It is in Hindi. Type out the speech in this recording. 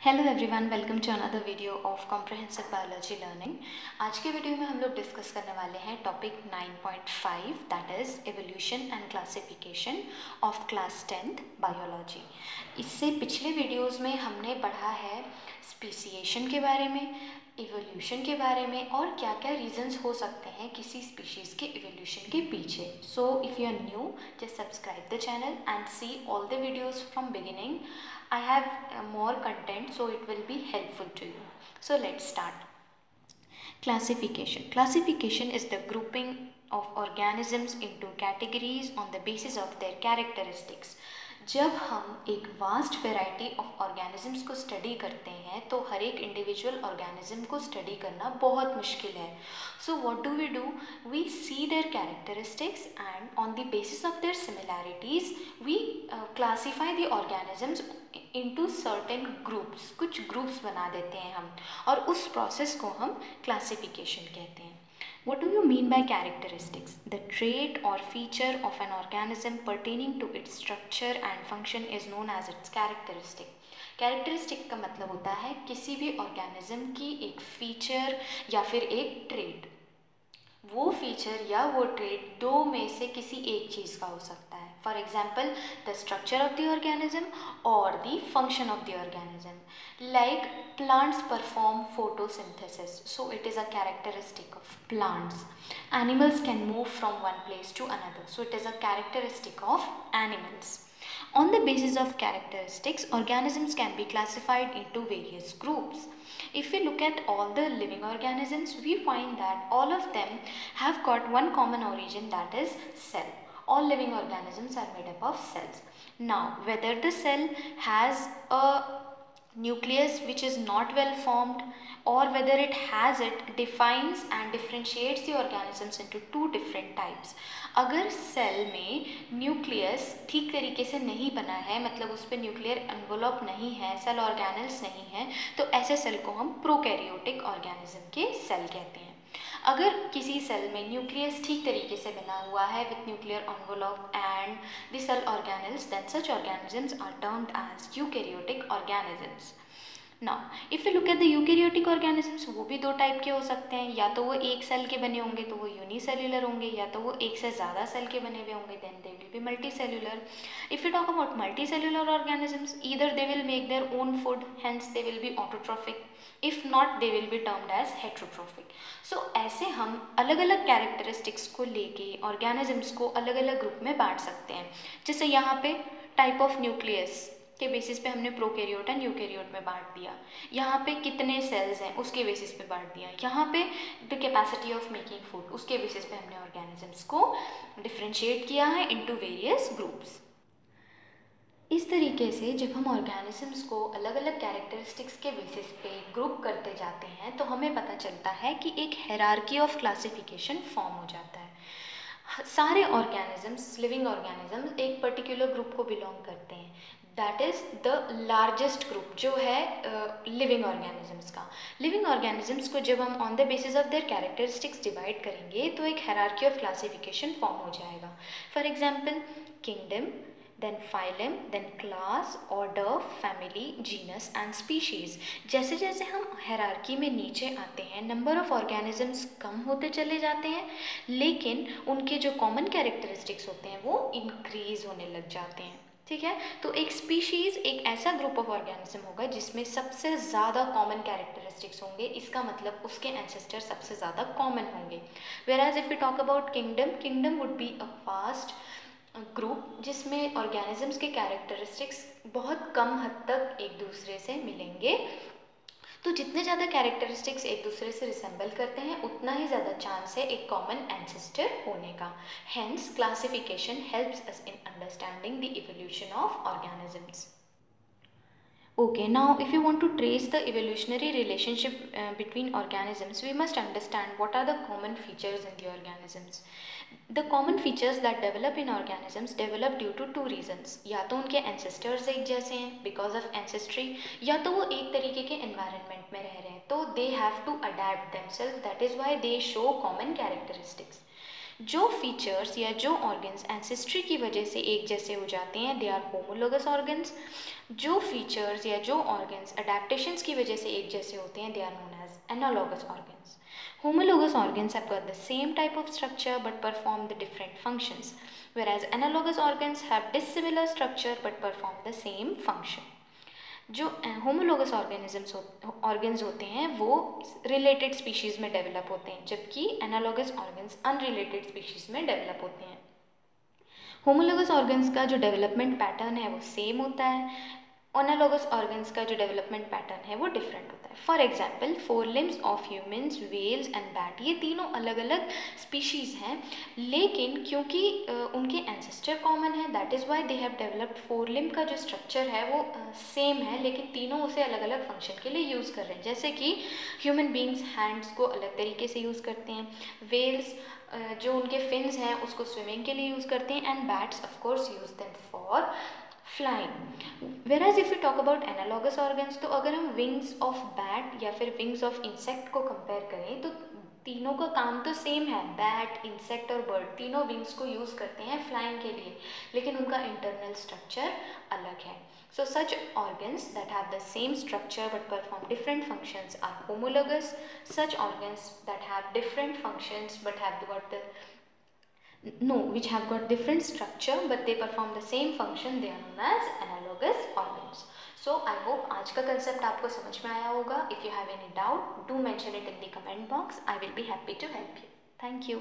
Hello everyone, welcome to another video of comprehensive biology learning. आज के वीडियो में हम लोग डिस्कस करने वाले हैं topic 9.5 that is evolution and classification of class 10th biology. इससे पिछले वीडियोस में हमने पढ़ा है स्पीसीएशन के बारे में, इवोल्यूशन के बारे में और क्या क्या रीजंस हो सकते हैं किसी स्पीशीज़ के इवोल्यूशन के पीछे। So if you are new, just subscribe the channel and see all the videos from beginning. I have more content, so it will be helpful to you. So let's start. Classification. Classification is the grouping of organisms into categories on the basis of their characteristics. जब हम एक वास्ट वेराइटी ऑफ ऑर्गेनिजम्स को स्टडी करते हैं तो हर एक इंडिविजुअल ऑर्गेनिज्म को स्टडी करना बहुत मुश्किल है. So what do? We see their characteristics and on the basis of their similarities we classify the organisms into certain groups. कुछ ग्रुप्स बना देते हैं हम और उस प्रोसेस को हम क्लासिफिकेशन कहते हैं. What do you mean by characteristics? The trait or feature of an organism pertaining to its structure and function is known as its characteristic. Characteristic का मतलब होता है किसी भी ऑर्गेनिज्म की एक फीचर या फिर एक ट्रेट. वो फीचर या वो ट्रेट दो में से किसी एक चीज़ का हो सकता है. For example, the structure of the organism और the function of the organism. Like plants perform photosynthesis, so it is a characteristic of plants. Animals can move from one place to another, so it is a characteristic of animals. On the basis of characteristics, organisms can be classified into various groups. If we look at all the living organisms, we find that all of them have got one common origin, that is cell. All living organisms are made up of cells. Now, whether the cell has a nucleus which is not well formed or whether it has it defines and differentiates the organisms into two different types. अगर सेल में न्यूक्लियस ठीक तरीके से नहीं बना है, मतलब उस पर न्यूक्लियर एनवलप नहीं है, सेल ऑर्गेनल्स नहीं है, तो ऐसे सेल को हम प्रोकैरियोटिक ऑर्गेनिज्म के सेल कहते हैं. अगर किसी सेल में न्यूक्लियस ठीक तरीके से बना हुआ है with nuclear envelope and the cell organelles, then such organisms are termed as eukaryotic organisms. Now, if you look at the eukaryotic organisms, वो भी दो टाइप के हो सकते हैं. या तो वो एक सेल के बने होंगे तो वो यूनिसेल्युलर होंगे, या तो वो एक से ज़्यादा सेल के बने हुए होंगे, then they will be multicellular. If you talk about multicellular organisms, either they will make their own food, hence they will be autotrophic. If not, they will be termed as heterotrophic. So ऐसे हम अलग अलग कैरेक्टरिस्टिक्स को लेके ऑर्गेनिजम्स को अलग अलग ग्रुप में बांट सकते हैं. जैसे यहाँ पे टाइप ऑफ न्यूक्लियस के बेसिस पे हमने प्रोकैरियोट एंड यूकैरियोट में बांट दिया. यहाँ पे कितने सेल्स हैं उसके बेसिस पे बांट दिया. यहाँ पे the capacity of making food, उसके बेसिस पे हमने ऑर्गेनिजम्स को डिफ्रेंशिएट किया है इनटू वेरियस ग्रुप्स. इस तरीके से जब हम ऑर्गेनिजम्स को अलग अलग कैरेक्टरिस्टिक्स के बेसिस पे ग्रुप करते जाते हैं तो हमें पता चलता है कि एक हायरार्की ऑफ क्लासिफिकेशन फॉर्म हो जाता है. सारे ऑर्गेनिजम्स, लिविंग ऑर्गेनिजम्स एक पर्टिकुलर ग्रुप को बिलोंग करते हैं. That is the largest group जो है लिविंग ऑर्गेनिजम्स का. लिविंग ऑर्गेनिजम्स को जब हम on the basis of there characteristics divide करेंगे तो एक हायरार्की ऑफ क्लासिफिकेशन फॉर्म हो जाएगा. For example, kingdom, then phylum, then class, order, family, genus and species. जैसे जैसे हम हायरार्की में नीचे आते हैं, नंबर ऑफ ऑर्गेनिजम्स कम होते चले जाते हैं, लेकिन उनके जो कॉमन कैरेक्टरिस्टिक्स होते हैं वो इंक्रीज होने लग जाते हैं. ठीक है, तो एक स्पीशीज़ एक ऐसा ग्रुप ऑफ ऑर्गेनिज्म होगा जिसमें सबसे ज़्यादा कॉमन कैरेक्टरिस्टिक्स होंगे. इसका मतलब उसके एंसेस्टर सबसे ज़्यादा कॉमन होंगे. Whereas if we talk about kingdom, kingdom would be a vast group जिसमें ऑर्गेनिजम्स के कैरेक्टरिस्टिक्स बहुत कम हद तक एक दूसरे से मिलेंगे. तो जितने ज़्यादा कैरेक्टरिस्टिक्स एक दूसरे से रिसेंबल करते हैं उतना ही ज़्यादा चांस है एक कॉमन एंसेस्टर होने का. Hence classification helps us in understanding the evolution of organisms. Okay, now if you want to trace the evolutionary relationship between organisms, we must understand what are the common features in the organisms. The common features that develop in organisms develop due to two reasons. या तो उनके ancestors एक जैसे हैं because of ancestry, या तो वो एक तरीके के environment में रह रहे हैं तो they have to adapt themselves, that is why they show common characteristics. जो फीचर्स या जो ऑर्गन्स एंसेस्ट्री की वजह से एक जैसे हो जाते हैं दे आर होमोलोगस ऑर्गन्स। जो फीचर्स या जो ऑर्गन्स अडेप्टेशंस की वजह से एक जैसे होते हैं they are known as analogous organs. Homologous organs have got the same type of structure but perform the different functions, whereas analogous organs have dissimilar structure but perform the same function. जो होमोलोगस ऑर्गन्स होते हैं वो रिलेटेड स्पीशीज़ में डेवलप होते हैं, जबकि एनालॉगस ऑर्गन्स अनरिलेटेड स्पीशीज़ में डेवलप होते हैं। होमोलोगस ऑर्गन्स का जो डेवलपमेंट पैटर्न है वो सेम होता है, एनालॉगस ऑर्गन्स का जो डेवलपमेंट पैटर्न है वो डिफरेंट होता है। For example four limbs of humans, whales and bat, ये तीनों अलग अलग स्पीशीज़ हैं, लेकिन क्योंकि उनके एंसेस्टर कॉमन है that is why they have developed. Four limb का जो स्ट्रक्चर है वो सेम है, लेकिन तीनों उसे अलग अलग फंक्शन के लिए यूज़ कर रहे हैं। जैसे कि ह्यूमन बींग्स हैंड्स को अलग तरीके से यूज़ करते हैं, वेल्स जो उनके फिन्स हैं उसको स्विमिंग के लिए यूज़ करते हैं, and bats of course use them for flying. वेराज if you talk about analogous organs, तो अगर हम विंग्स ऑफ बैट या फिर विंग्स ऑफ इंसेक्ट को कंपेयर करें तो तीनों का काम तो सेम है। बैट, इंसेक्ट और बर्ड तीनों विंग्स को यूज़ करते हैं फ्लाइंग के लिए, लेकिन उनका इंटरनल स्ट्रक्चर अलग है। So such organs that have the same structure but perform different functions are homologous. Such organs that have different functions but have got which have got different structure but they perform the same function, they are known as analogous organs. So I hope आज का concept आपको समझ में आया होगा. If you have any doubt, do mention it in the comment box. I will be happy to help you. Thank you.